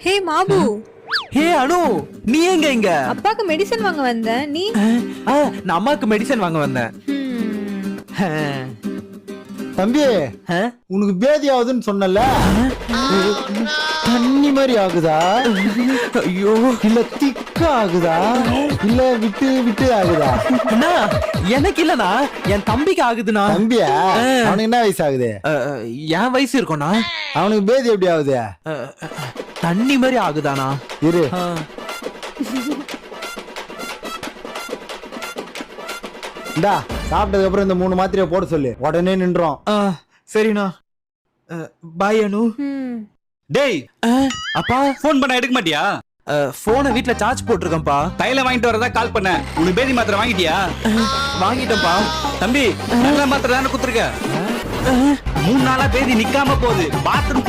ஹே mob, ஹே அனு, நீ எங்க இங்க? அப்பாக்கு மெடிசன் வாங்க வந்தேன். நீ? நான் அம்மாக்கு மெடிசன் வாங்க வந்தேன். தம்பி, உனக்கு பேதி ஆகுதுன்னு சொன்னல, தண்ணி மாதிரி ஆகுதா? ஐயோ, இல்ல திக்கா ஆகுதா? இல்ல விட்டு விட்டு ஆகுதா? அண்ணா, எனக்கு இல்லனா என் தம்பிக்கு ஆகுதுண்ணா. தம்பியா? அவனுக்கு என்ன வயசு ஆகுது? என் வயசு இருக்கும்ண்ணா. அவனுக்கு பேதி எப்படி ஆகுது? தண்ணி மாதிரி ஆகுதாண்ணா? இரு, இந்தா சாப்பிட்டதுக்கு அப்புறம் இந்த 3 மாத்திரையை போட சொல்லு, உடனே நின்றோம். சரிண்ணா. பாய் அனு. டேய், அப்பா, போன் பண்ண எடுக்க மாட்டியா? போனை வீட்ல சார்ஜ் போட்டிருக்கேன்ப்பா. தைல வாங்கிட்டு வரதா கால் பண்ண. உனக்கு பேதி மாத்திரை வாங்கிட்டியா? வாங்கிட்டேன்ப்பா. தம்பி, நல்ல மாத்திரை தானே குத்துருக்க. 3 நாளா பேதி நிக்காம போகுது. பாத்ரூம்